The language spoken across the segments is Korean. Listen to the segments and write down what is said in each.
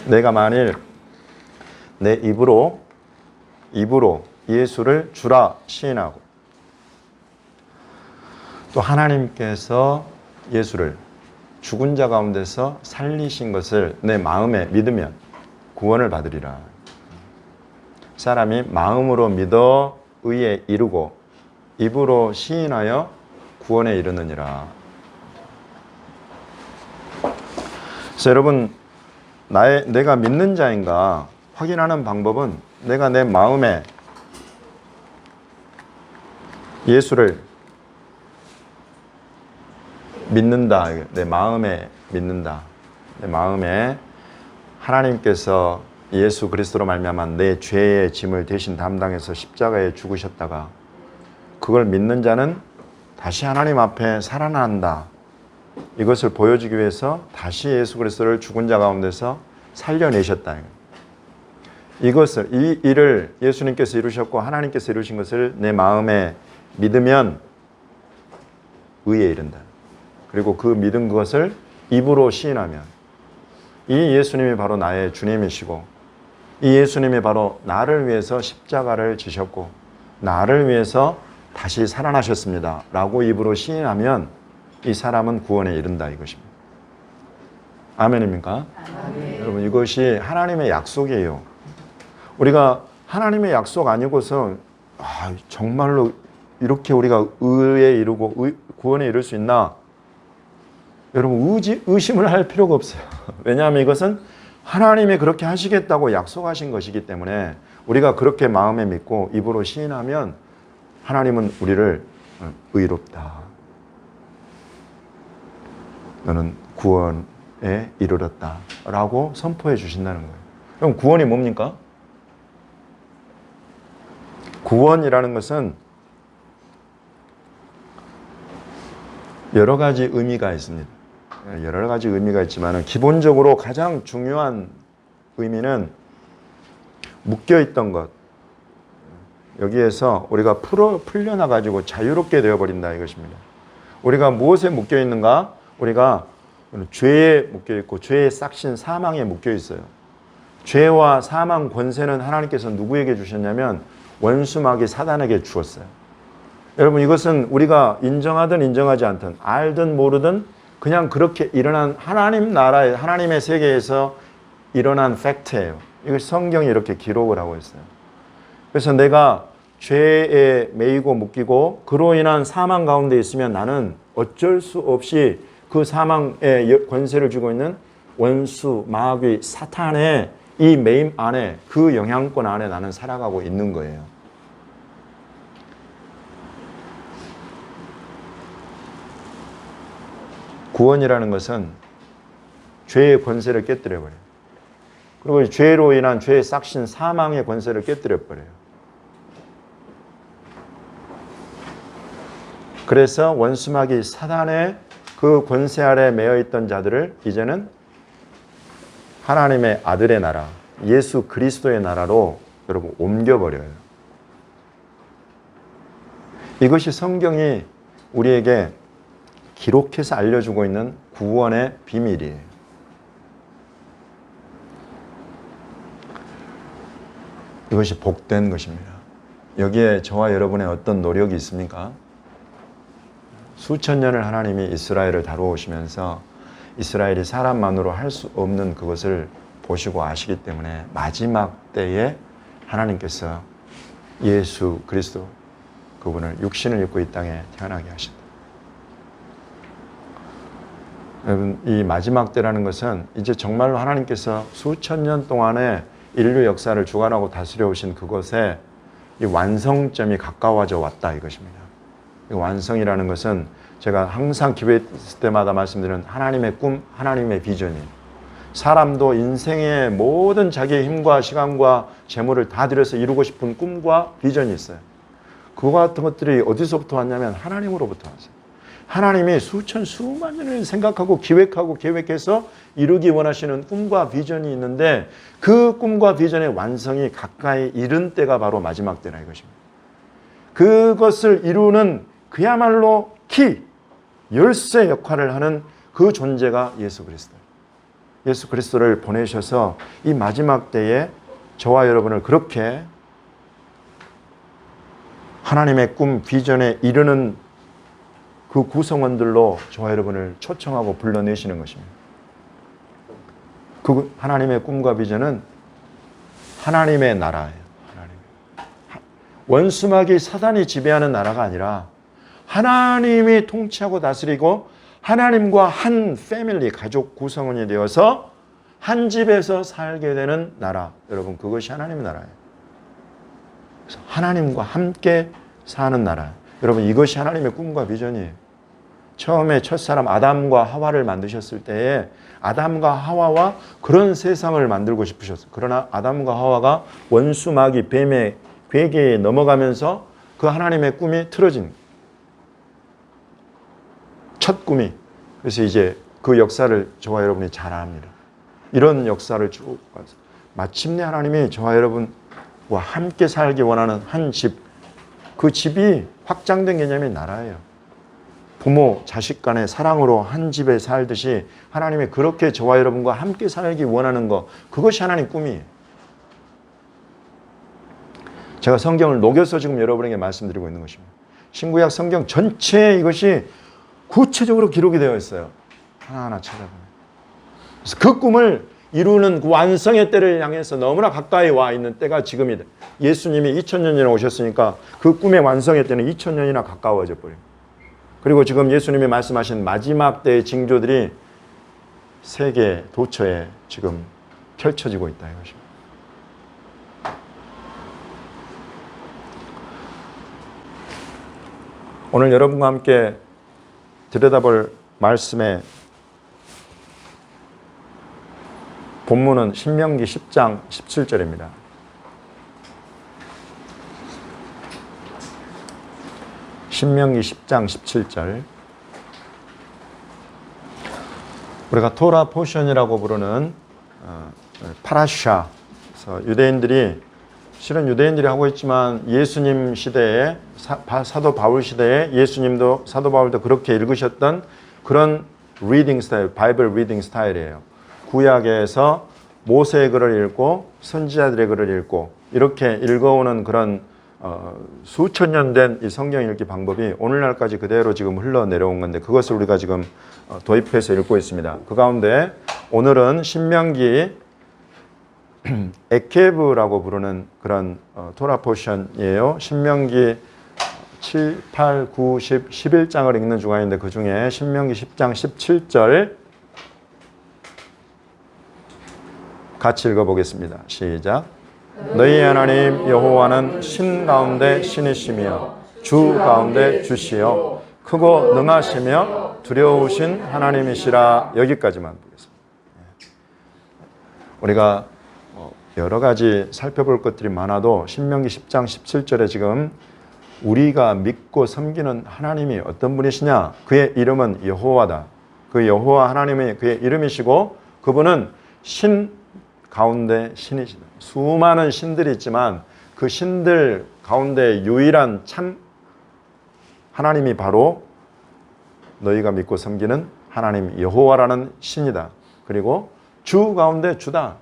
내가 만일 내 입으로 예수를 주라 시인하고 또 하나님께서 예수를 죽은 자 가운데서 살리신 것을 내 마음에 믿으면 구원을 받으리라. 사람이 마음으로 믿어 의에 이르고 입으로 시인하여 구원에 이르느니라. 그래서 여러분, 내가 믿는 자인가 확인하는 방법은 내가 내 마음에 예수를 믿는다. 내 마음에 믿는다. 내 마음에 하나님께서 예수 그리스도로 말미암아 내 죄의 짐을 대신 담당해서 십자가에 죽으셨다가 그걸 믿는 자는 다시 하나님 앞에 살아난다. 이것을 보여주기 위해서 다시 예수 그리스도를 죽은 자 가운데서 살려내셨다. 이것을, 이 일을 예수님께서 이루셨고 하나님께서 이루신 것을 내 마음에 믿으면 의에 이른다. 그리고 그 믿은 것을 입으로 시인하면 이 예수님이 바로 나의 주님이시고 이 예수님이 바로 나를 위해서 십자가를 지셨고 나를 위해서 다시 살아나셨습니다 라고 입으로 시인하면 이 사람은 구원에 이른다 이것입니다. 아멘입니까? 아멘. 여러분, 이것이 하나님의 약속이에요. 우리가 하나님의 약속 아니고서 정말로 이렇게 우리가 의에 이르고 구원에 이를 수 있나? 여러분, 의심을 할 필요가 없어요. 왜냐하면 이것은 하나님이 그렇게 하시겠다고 약속하신 것이기 때문에 우리가 그렇게 마음에 믿고 입으로 시인하면 하나님은 우리를 의롭다. 너는 구원에 이르렀다 라고 선포해 주신다는 거예요. 그럼 구원이 뭡니까? 구원이라는 것은 여러 가지 의미가 있습니다. 여러 가지 의미가 있지만 기본적으로 가장 중요한 의미는 묶여있던 것, 여기에서 우리가 풀려나가지고 자유롭게 되어버린다 이것입니다. 우리가 무엇에 묶여있는가? 우리가 죄에 묶여있고 죄의 싹신 사망에 묶여있어요. 죄와 사망 권세는 하나님께서 누구에게 주셨냐면 원수마귀 사단에게 주었어요. 여러분, 이것은 우리가 인정하든 인정하지 않든 알든 모르든 그냥 그렇게 일어난 하나님 나라의 하나님의 세계에서 일어난 팩트예요. 이걸 성경이 이렇게 기록을 하고 있어요. 그래서 내가 죄에 매이고 묶이고 그로 인한 사망 가운데 있으면 나는 어쩔 수 없이 그 사망의 권세를 쥐고 있는 원수, 마귀, 사탄의 이 매임 안에 그 영향권 안에 나는 살아가고 있는 거예요. 구원이라는 것은 죄의 권세를 깨뜨려버려요. 그리고 죄로 인한 죄의 싹신 사망의 권세를 깨뜨려버려요. 그래서 원수마귀 사단의 그 권세 아래 매여있던 자들을 이제는 하나님의 아들의 나라, 예수 그리스도의 나라로 여러분 옮겨버려요. 이것이 성경이 우리에게 기록해서 알려주고 있는 구원의 비밀이에요. 이것이 복된 것입니다. 여기에 저와 여러분의 어떤 노력이 있습니까? 수천 년을 하나님이 이스라엘을 다루시면서 이스라엘이 사람만으로 할 수 없는 그것을 보시고 아시기 때문에 마지막 때에 하나님께서 예수 그리스도 그분을 육신을 입고 이 땅에 태어나게 하신다. 여러분, 이 마지막 때라는 것은 이제 정말로 하나님께서 수천 년 동안의 인류 역사를 주관하고 다스려 오신 그것에 이 완성점이 가까워져 왔다 이것입니다. 이 완성이라는 것은 제가 항상 기도했을 때마다 말씀드리는 하나님의 꿈, 하나님의 비전이에요. 사람도 인생의 모든 자기의 힘과 시간과 재물을 다 들여서 이루고 싶은 꿈과 비전이 있어요. 그와 같은 것들이 어디서부터 왔냐면 하나님으로부터 왔어요. 하나님이 수만 년을 생각하고 기획하고 계획해서 이루기 원하시는 꿈과 비전이 있는데 그 꿈과 비전의 완성이 가까이 이른 때가 바로 마지막 때라 이것입니다. 그것을 이루는 그야말로 열쇠 역할을 하는 그 존재가 예수 그리스도. 예수 그리스도를 보내셔서 이 마지막 때에 저와 여러분을 그렇게 하나님의 꿈, 비전에 이르는 그 구성원들로 저와 여러분을 초청하고 불러내시는 것입니다. 그 하나님의 꿈과 비전은 하나님의 나라예요. 원수마귀 사단이 지배하는 나라가 아니라 하나님이 통치하고 다스리고 하나님과 한 패밀리, 가족 구성원이 되어서 한 집에서 살게 되는 나라. 여러분, 그것이 하나님의 나라예요. 그래서 하나님과 함께 사는 나라. 여러분, 이것이 하나님의 꿈과 비전이에요. 처음에 첫사람 아담과 하와를 만드셨을 때에 아담과 하와와 그런 세상을 만들고 싶으셨어요. 그러나 아담과 하와가 원수 마귀 뱀의 괴계에 넘어가면서 그 하나님의 꿈이 틀어진 첫 꿈이. 그래서 이제 그 역사를 저와 여러분이 잘 압니다. 이런 역사를 쭉 봐서 마침내 하나님이 저와 여러분과 함께 살기 원하는 한 집, 그 집이 확장된 개념이 나라예요. 부모, 자식 간의 사랑으로 한 집에 살듯이 하나님이 그렇게 저와 여러분과 함께 살기 원하는 것, 그것이 하나님 꿈이에요. 제가 성경을 녹여서 지금 여러분에게 말씀드리고 있는 것입니다. 신구약 성경 전체에 이것이 구체적으로 기록이 되어 있어요. 하나하나 찾아보면. 그래서 그 꿈을 이루는 그 완성의 때를 향해서 너무나 가까이 와 있는 때가 지금이다. 예수님이 2000년이나 오셨으니까 그 꿈의 완성의 때는 2000년이나 가까워져 버립니다. 그리고 지금 예수님이 말씀하신 마지막 때의 징조들이 세계 도처에 지금 펼쳐지고 있다 이것입니다. 오늘 여러분과 함께 들여다볼 말씀의 본문은 신명기 10장 17절입니다. 신명기 10장 17절. 우리가 토라 포션이라고 부르는 파라샤. 그래서 유대인들이 실은 유대인들이 하고 있지만 예수님 시대에 사도 바울 시대에 예수님도 사도 바울도 그렇게 읽으셨던 그런 리딩 스타일, 바이블 리딩 스타일이에요. 구약에서 모세의 글을 읽고 선지자들의 글을 읽고 이렇게 읽어오는 그런 수천 년 된 이 성경 읽기 방법이 오늘날까지 그대로 지금 흘러내려온 건데 그것을 우리가 지금 도입해서 읽고 있습니다. 그 가운데 오늘은 신명기 에케브라고 부르는 그런 토라 포션이에요. 신명기 7, 8, 9, 10, 11장을 읽는 주간인데 그 중에 신명기 10장 17절 같이 읽어보겠습니다. 시작. 너희 하나님 여호와는 신 가운데 신이시며 주 가운데 주시요 크고 능하시며 두려우신 하나님이시라. 여기까지만 보겠습니다. 우리가 여러 가지 살펴볼 것들이 많아도 신명기 10장 17절에 지금 우리가 믿고 섬기는 하나님이 어떤 분이시냐? 그의 이름은 여호와다. 그 여호와 하나님이 그의 이름이시고 그분은 신 가운데 신이시다. 수많은 신들이 있지만 그 신들 가운데 유일한 참 하나님이 바로 너희가 믿고 섬기는 하나님 여호와라는 신이다. 그리고 주 가운데 주다.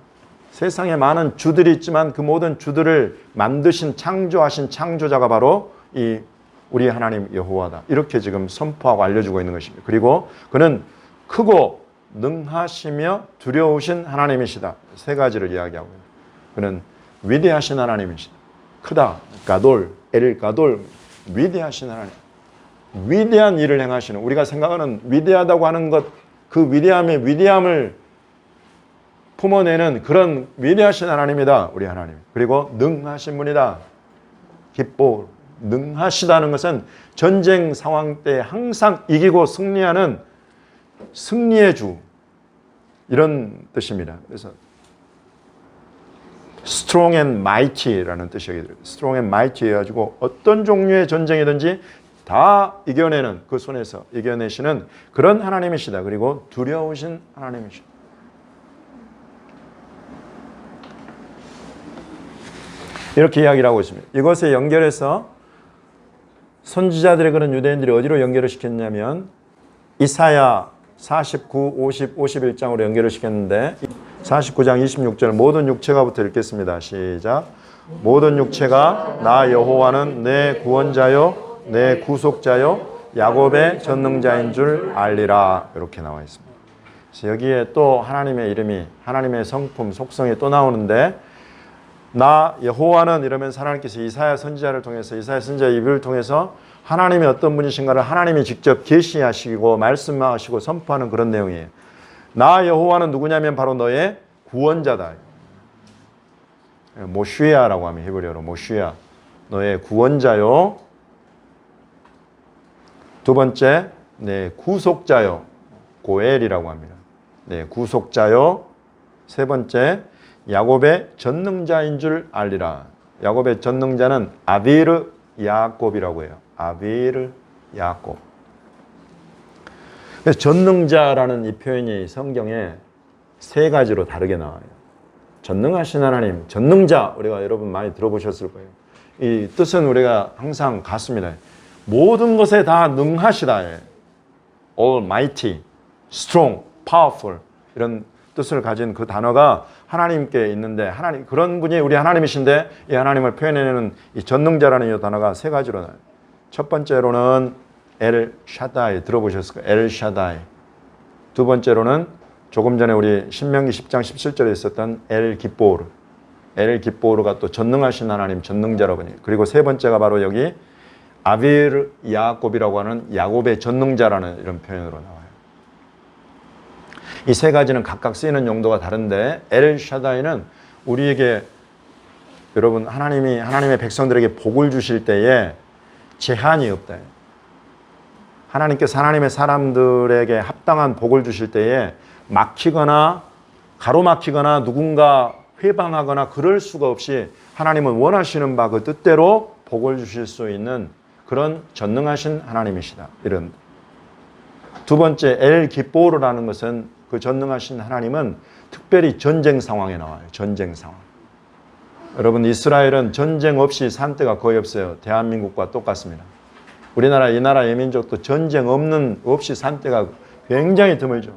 세상에 많은 주들이 있지만 그 모든 주들을 만드신 창조하신 창조자가 바로 이 우리 하나님 여호와다. 이렇게 지금 선포하고 알려주고 있는 것입니다. 그리고 그는 크고 능하시며 두려우신 하나님이시다. 세 가지를 이야기하고 있습니다. 그는 위대하신 하나님이시다. 크다, 가돌, 엘 가돌, 위대하신 하나님. 위대한 일을 행하시는, 우리가 생각하는 위대하다고 하는 것, 그 위대함의 위대함을 품어내는 그런 위대하신 하나님이다. 우리 하나님. 그리고 능하신 분이다. 기뻐, 능하시다는 것은 전쟁 상황 때 항상 이기고 승리하는 승리의 주, 이런 뜻입니다. 그래서 strong and mighty라는 뜻이 여기 들어요. strong and mighty 해가지고 어떤 종류의 전쟁이든지 다 이겨내는, 그 손에서 이겨내시는 그런 하나님이시다. 그리고 두려우신 하나님이시다. 이렇게 이야기를 하고 있습니다. 이것에 연결해서 선지자들의 그런 유대인들이 어디로 연결을 시켰냐면 이사야 49, 50, 51장으로 연결을 시켰는데 49장 26절 모든 육체가부터 읽겠습니다. 시작. 모든 육체가 나 여호와는 내 구원자요 내 구속자요 야곱의 전능자인 줄 알리라. 이렇게 나와 있습니다. 그래서 여기에 또 하나님의 이름이 하나님의 성품 속성이 또 나오는데 나 여호와는 이러면서 하나님께서 이사야 선지자를 통해서 이사야 선지자의 입을 통해서 하나님이 어떤 분이신가를 하나님이 직접 계시하시고 말씀하시고 선포하는 그런 내용이에요. 나 여호와는 누구냐면 바로 너의 구원자다. 모슈야라고 하면 히브리어로 모슈야. 너의 구원자요. 두 번째, 내 구속자요. 고엘이라고 합니다. 네, 구속자요. 세 번째, 야곱의 전능자인 줄 알리라. 야곱의 전능자는 아비르 야곱이라고 해요. 아비르 야곱. 그래서 전능자라는 이 표현이 성경에 세 가지로 다르게 나와요. 전능하신 하나님, 전능자, 우리가 여러분 많이 들어보셨을 거예요. 이 뜻은 우리가 항상 같습니다. 모든 것에 다 능하시다. Almighty, strong, powerful 이런 뜻을 가진 그 단어가 하나님께 있는데 하나님 그런 분이 우리 하나님이신데 이 하나님을 표현해내는 이 전능자라는 이 단어가 세 가지로 나와요. 첫 번째로는 엘 샤다이 들어보셨을 거예요. 엘 샤다이. 두 번째로는 조금 전에 우리 신명기 10장 17절에 있었던 엘 기보르. 엘 기보르가 또 전능하신 하나님 전능자라고 해요. 그리고 세 번째가 바로 여기 아빌 야곱이라고 하는 야곱의 전능자라는 이런 표현으로 나와요. 이 세 가지는 각각 쓰이는 용도가 다른데 엘 샤다이는 우리에게 여러분 하나님의 백성들에게 복을 주실 때에 제한이 없다. 하나님께서 하나님의 사람들에게 합당한 복을 주실 때에 막히거나 가로막히거나 누군가 회방하거나 그럴 수가 없이 하나님은 원하시는 바 그 뜻대로 복을 주실 수 있는 그런 전능하신 하나님이시다. 이런 두 번째 엘 기보르라는 것은 그 전능하신 하나님은 특별히 전쟁 상황에 나와요. 전쟁 상황. 여러분 이스라엘은 전쟁 없이 산 때가 거의 없어요. 대한민국과 똑같습니다. 우리나라 이 나라의 민족도 전쟁 없이 산 때가 굉장히 드물죠.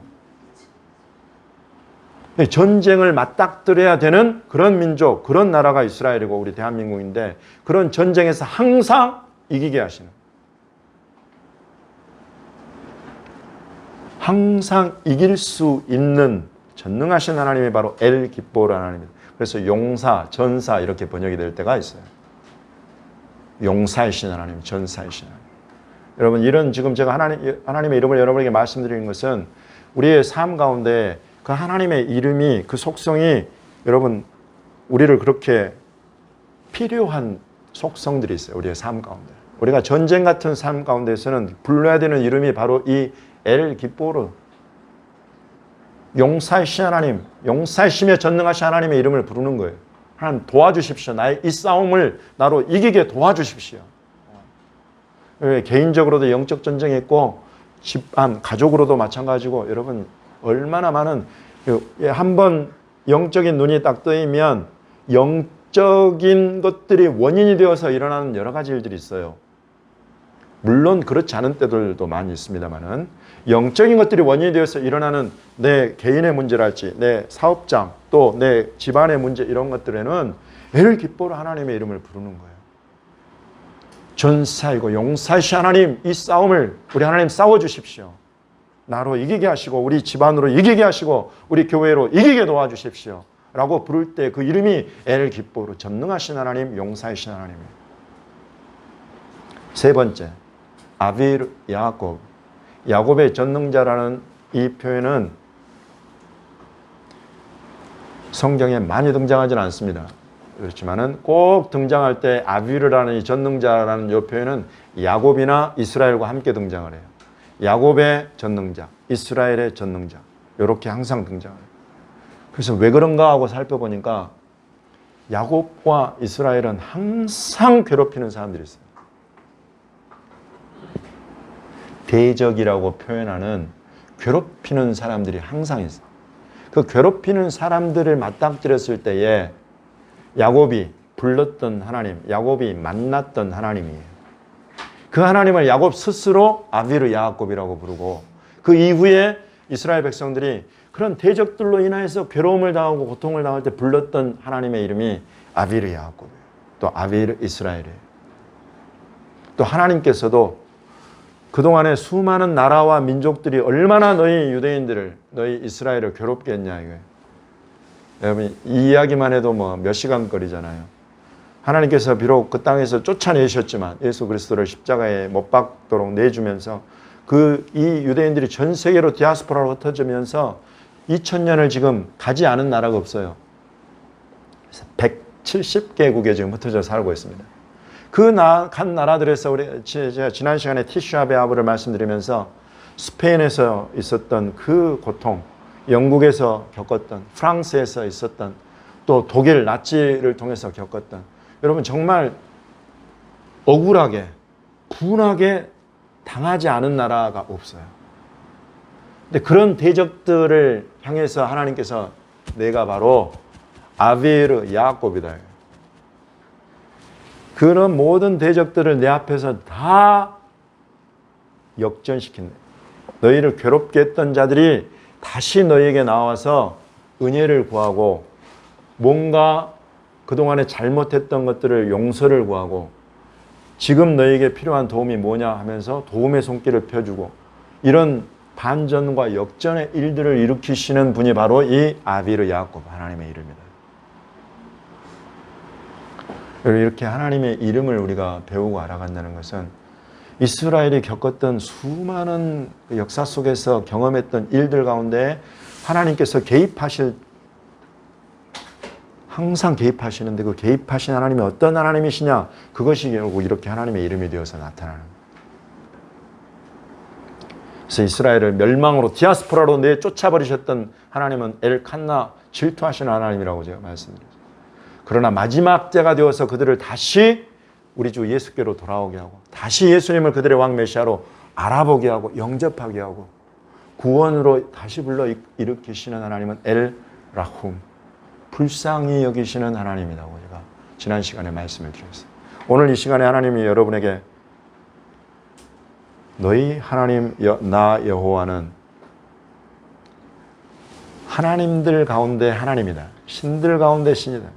전쟁을 맞닥뜨려야 되는 그런 민족, 그런 나라가 이스라엘이고 우리 대한민국인데 그런 전쟁에서 항상 이기게 하시는 항상 이길 수 있는 전능하신 하나님이 바로 엘 기보르 하나님입니다. 그래서 용사, 전사 이렇게 번역이 될 때가 있어요. 용사이신 하나님, 전사이신 하나님. 여러분 이런 지금 제가 하나님의 이름을 여러분에게 말씀드리는 것은 우리의 삶 가운데 그 하나님의 이름이 그 속성이 여러분 우리를 그렇게 필요한 속성들이 있어요. 우리의 삶 가운데. 우리가 전쟁 같은 삶 가운데서는 불러야 되는 이름이 바로 이 엘 기보르 용사이신 하나님, 용사이시며 전능하신 하나님의 이름을 부르는 거예요. 하나님 도와주십시오. 나의 이 싸움을 나로 이기게 도와주십시오. 개인적으로도 영적 전쟁이 있고 집안, 가족으로도 마찬가지고 여러분 얼마나 많은 한번 영적인 눈이 딱 뜨이면 영적인 것들이 원인이 되어서 일어나는 여러 가지 일들이 있어요. 물론 그렇지 않은 때들도 많이 있습니다만은 영적인 것들이 원인이 되어서 일어나는 내 개인의 문제랄지 내 사업장 또 내 집안의 문제 이런 것들에는 엘 기보르 하나님의 이름을 부르는 거예요. 전사이고 용사이신 하나님 이 싸움을 우리 하나님 싸워주십시오. 나로 이기게 하시고 우리 집안으로 이기게 하시고 우리 교회로 이기게 도와주십시오. 라고 부를 때 그 이름이 엘 기보르 전능하신 하나님 용사이신 하나님이에요. 세 번째 아빌 야곱 야곱의 전능자라는 이 표현은 성경에 많이 등장하지는 않습니다. 그렇지만은 꼭 등장할 때 아빌이라는 이 전능자라는 이 표현은 야곱이나 이스라엘과 함께 등장을 해요. 야곱의 전능자, 이스라엘의 전능자 이렇게 항상 등장을 해요. 그래서 왜 그런가 하고 살펴보니까 야곱과 이스라엘은 항상 괴롭히는 사람들이 있어요. 대적이라고 표현하는 괴롭히는 사람들이 항상 있어요. 그 괴롭히는 사람들을 맞닥뜨렸을 때에 야곱이 불렀던 하나님, 야곱이 만났던 하나님이에요. 그 하나님을 야곱 스스로 아비르 야곱이라고 부르고 그 이후에 이스라엘 백성들이 그런 대적들로 인하여서 괴로움을 당하고 고통을 당할 때 불렀던 하나님의 이름이 아비르 야곱이에요. 또 아비르 이스라엘이에요. 또 하나님께서도 그동안에 수많은 나라와 민족들이 얼마나 너희 유대인들을, 너희 이스라엘을 괴롭게 했냐 이거예요. 여러분 이 이야기만 해도 뭐 몇 시간 거리잖아요. 하나님께서 비록 그 땅에서 쫓아내셨지만 예수 그리스도를 십자가에 못 박도록 내주면서 이 유대인들이 전 세계로 디아스포라로 흩어지면서 2000년을 지금 가지 않은 나라가 없어요. 170개국에 지금 흩어져 살고 있습니다. 간 나라들에서 제가 지난 시간에 티슈아 베아브를 말씀드리면서 스페인에서 있었던 그 고통, 영국에서 겪었던, 프랑스에서 있었던, 또 독일 나치를 통해서 겪었던, 여러분 정말 억울하게 분하게 당하지 않은 나라가 없어요. 근데 그런 대적들을 향해서 하나님께서 내가 바로 아비르 야곱이다. 그런 모든 대적들을 내 앞에서 다 역전시킨다. 너희를 괴롭게 했던 자들이 다시 너희에게 나와서 은혜를 구하고 뭔가 그동안에 잘못했던 것들을 용서를 구하고 지금 너희에게 필요한 도움이 뭐냐 하면서 도움의 손길을 펴주고 이런 반전과 역전의 일들을 일으키시는 분이 바로 이 아비르 야곱 하나님의 이름이다. 이렇게 하나님의 이름을 우리가 배우고 알아간다는 것은 이스라엘이 겪었던 수많은 역사 속에서 경험했던 일들 가운데 하나님께서 항상 개입하시는데 그 개입하신 하나님이 어떤 하나님이시냐, 그것이 결국 이렇게 하나님의 이름이 되어서 나타나는 거예요. 그래서 이스라엘을 멸망으로 디아스포라로 내쫓아버리셨던 하나님은 엘칸나 질투하시는 하나님이라고 제가 말씀드렸어요. 그러나 마지막 때가 되어서 그들을 다시 우리 주 예수께로 돌아오게 하고 다시 예수님을 그들의 왕 메시아로 알아보게 하고 영접하게 하고 구원으로 다시 불러 일으키시는 하나님은 엘 라훔, 불쌍히 여기시는 하나님이라고 제가 지난 시간에 말씀을 드렸어요. 오늘 이 시간에 하나님이 여러분에게 너희 하나님 나 여호와는 하나님들 가운데 하나님이다. 신들 가운데 신이다.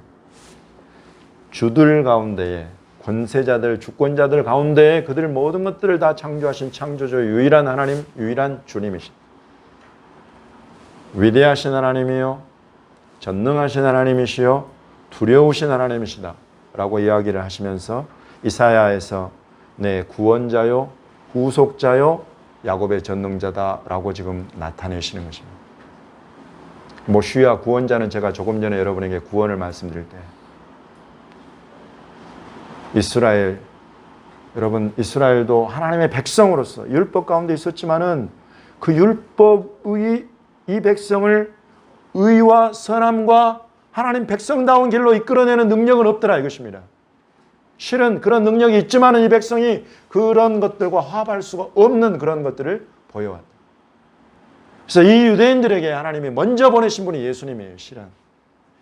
주들 가운데에 권세자들, 주권자들 가운데에 그들 모든 것들을 다 창조하신 창조주 유일한 하나님, 유일한 주님이시다. 위대하신 하나님이요, 전능하신 하나님이시요, 두려우신 하나님이시다 라고 이야기를 하시면서 이사야에서 내 구원자요, 구속자요, 야곱의 전능자다 라고 지금 나타내시는 것입니다. 모시아 구원자는 제가 조금 전에 여러분에게 구원을 말씀드릴 때 이스라엘, 여러분 이스라엘도 하나님의 백성으로서 율법 가운데 있었지만은 그 율법의 이 백성을 의와 선함과 하나님 백성다운 길로 이끌어내는 능력은 없더라 이것입니다. 실은 그런 능력이 있지만은 이 백성이 그런 것들과 화합할 수가 없는 그런 것들을 보여왔다. 그래서 이 유대인들에게 하나님이 먼저 보내신 분이 예수님이에요. 실은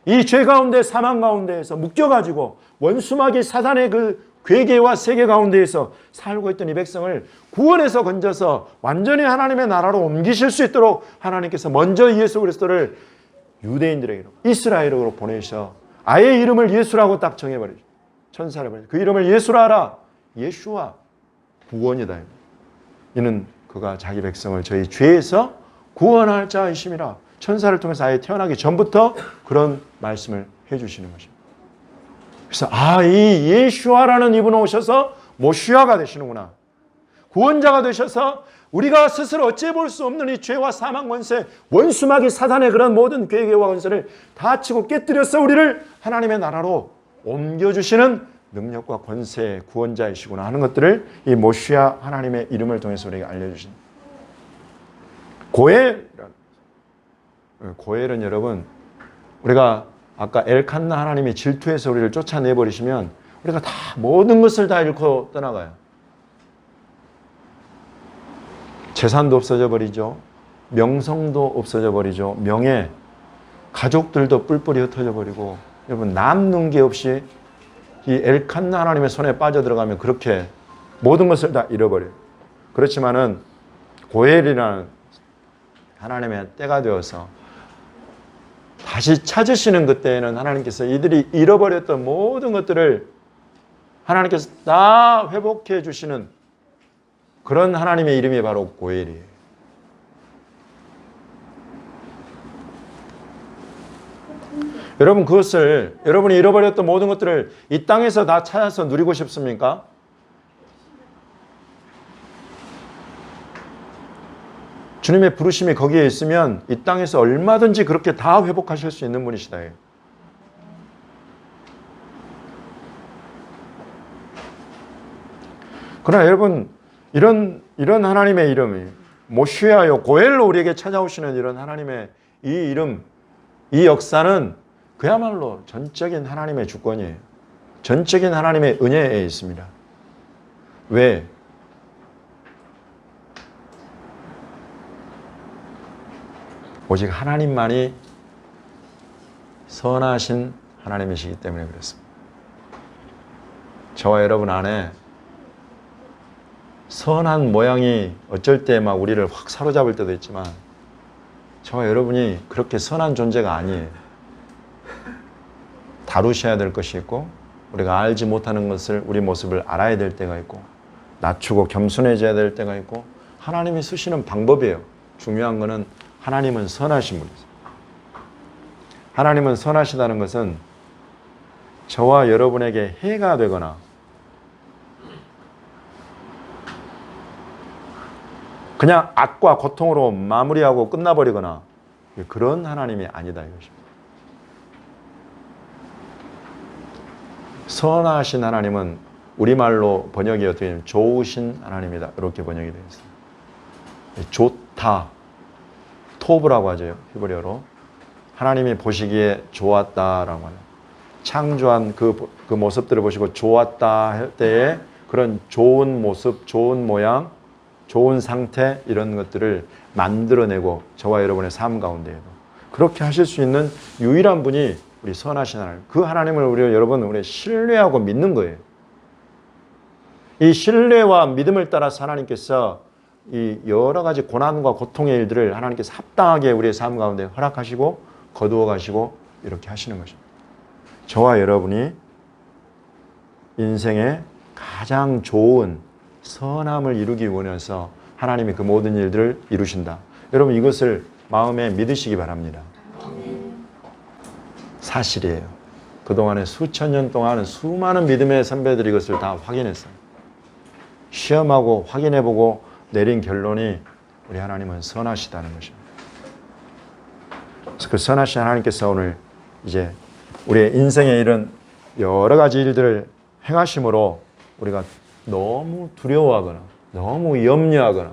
이 죄 가운데 사망 가운데에서 묶여가지고 원수마귀 사단의 그 괴계와 세계 가운데에서 살고 있던 이 백성을 구원해서 건져서 완전히 하나님의 나라로 옮기실 수 있도록 하나님께서 먼저 예수 그리스도를 유대인들에게로 이스라엘으로 보내셔 아예 이름을 예수라고 딱 정해버리죠. 천사를 버리죠. 그 이름을 예수라 하라. 예수와 구원이다. 이는 그가 자기 백성을 저희 죄에서 구원할 자이심이라. 천사를 통해서 아예 태어나기 전부터 그런 말씀을 해주시는 것입니다. 그래서 이 예수아라는 이분은 오셔서 모시아가 되시는구나. 구원자가 되셔서 우리가 스스로 어찌 볼 수 없는 이 죄와 사망 권세, 원수마귀 사단의 그런 모든 괴계와 권세를 다 치고 깨뜨려서 우리를 하나님의 나라로 옮겨주시는 능력과 권세의 구원자이시구나 하는 것들을 이 모시아 하나님의 이름을 통해서 우리에게 알려주신 고엘은 여러분 우리가 아까 엘칸나 하나님이 질투해서 우리를 쫓아내버리시면 우리가 다 모든 것을 다 잃고 떠나가요. 재산도 없어져 버리죠. 명성도 없어져 버리죠. 명예, 가족들도 뿔뿔이 흩어져 버리고 여러분 남는 게 없이 이 엘칸나 하나님의 손에 빠져들어가면 그렇게 모든 것을 다 잃어버려요. 그렇지만은 고엘이라는 하나님의 때가 되어서 다시 찾으시는 그때에는 하나님께서 이들이 잃어버렸던 모든 것들을 하나님께서 다 회복해 주시는 그런 하나님의 이름이 바로 고엘이에요. 여러분, 그것을, 여러분이 잃어버렸던 모든 것들을 이 땅에서 다 찾아서 누리고 싶습니까? 주님의 부르심이 거기에 있으면 이 땅에서 얼마든지 그렇게 다 회복하실 수 있는 분이시다. 그러나 여러분, 이런 하나님의 이름이 모시아요 고엘로 우리에게 찾아오시는 이런 하나님의 이 이름, 이 역사는 그야말로 전적인 하나님의 주권이에요. 전적인 하나님의 은혜에 있습니다. 왜? 오직 하나님만이 선하신 하나님이시기 때문에 그렇습니다. 저와 여러분 안에 선한 모양이 어쩔 때 막 우리를 확 사로잡을 때도 있지만 저와 여러분이 그렇게 선한 존재가 아니에요. 다루셔야 될 것이 있고 우리가 알지 못하는 것을 우리 모습을 알아야 될 때가 있고 낮추고 겸손해져야 될 때가 있고 하나님이 쓰시는 방법이에요. 중요한 것은 하나님은 선하신 분이세요. 하나님은 선하시다는 것은 저와 여러분에게 해가 되거나 그냥 악과 고통으로 마무리하고 끝나버리거나 그런 하나님이 아니다 이것입니다. 선하신 하나님은 우리말로 번역이 어떻게 되냐면 좋으신 하나님이다. 이렇게 번역이 되어 있습니다. 좋다. 토브라고 하죠. 히브리어로. 하나님이 보시기에 좋았다라고 하는. 창조한 그 모습들을 보시고 좋았다 할 때에 그런 좋은 모습, 좋은 모양, 좋은 상태 이런 것들을 만들어내고 저와 여러분의 삶 가운데에도 그렇게 하실 수 있는 유일한 분이 우리 선하신 하나님. 그 하나님을 우리 신뢰하고 믿는 거예요. 이 신뢰와 믿음을 따라서 하나님께서 이 여러 가지 고난과 고통의 일들을 하나님께서 합당하게 우리의 삶 가운데 허락하시고 거두어 가시고 이렇게 하시는 것입니다. 저와 여러분이 인생의 가장 좋은 선함을 이루기 원해서 하나님이 그 모든 일들을 이루신다. 여러분 이것을 마음에 믿으시기 바랍니다. 사실이에요. 그동안에 수천 년 동안 수많은 믿음의 선배들이 이것을 다 확인했어요. 시험하고 확인해보고 내린 결론이 우리 하나님은 선하시다는 것입니다. 그래서 그 선하신 하나님께서 오늘 이제 우리의 인생에 이런 여러 가지 일들을 행하심으로 우리가 너무 두려워하거나 너무 염려하거나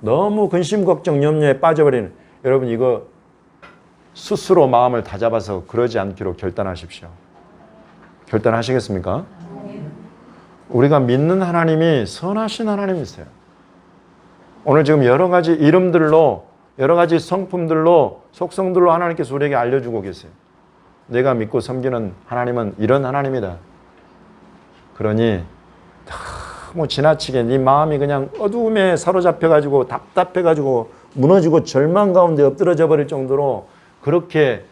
너무 근심 걱정 염려에 빠져버리는 여러분 이거 스스로 마음을 다잡아서 그러지 않기로 결단하십시오. 결단하시겠습니까? 우리가 믿는 하나님이 선하신 하나님이세요. 오늘 지금 여러 가지 이름들로 여러 가지 성품들로 속성들로 하나님께서 우리에게 알려주고 계세요. 내가 믿고 섬기는 하나님은 이런 하나님이다. 그러니 너무 지나치게 네 마음이 그냥 어두움에 사로잡혀가지고 답답해가지고 무너지고 절망 가운데 엎드러져 버릴 정도로 그렇게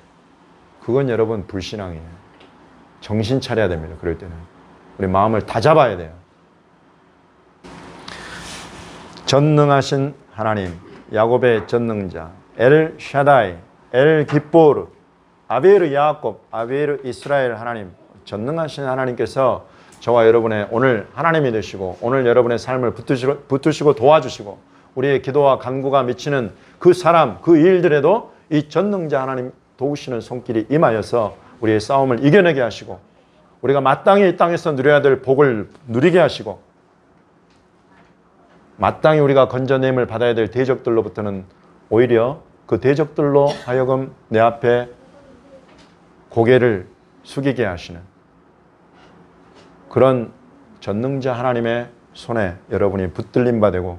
그건 여러분 불신앙이에요. 정신 차려야 됩니다. 그럴 때는 우리 마음을 다잡아야 돼요. 전능하신 하나님, 야곱의 전능자, 엘 샤다이, 엘 기보르, 아베르 야곱, 아베르 이스라엘 하나님, 전능하신 하나님께서 저와 여러분의 오늘 하나님이 되시고 오늘 여러분의 삶을 붙드시고 도와주시고 우리의 기도와 간구가 미치는 그 사람, 그 일들에도 이 전능자 하나님 도우시는 손길이 임하여서 우리의 싸움을 이겨내게 하시고 우리가 마땅히 이 땅에서 누려야 될 복을 누리게 하시고 마땅히 우리가 건져냄을 받아야 될 대적들로부터는 오히려 그 대적들로 하여금 내 앞에 고개를 숙이게 하시는 그런 전능자 하나님의 손에 여러분이 붙들림 받고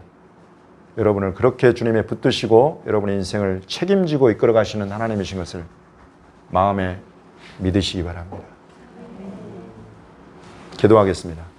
여러분을 그렇게 주님의 붙드시고 여러분의 인생을 책임지고 이끌어 가시는 하나님이신 것을 마음에 믿으시기 바랍니다. 기도하겠습니다.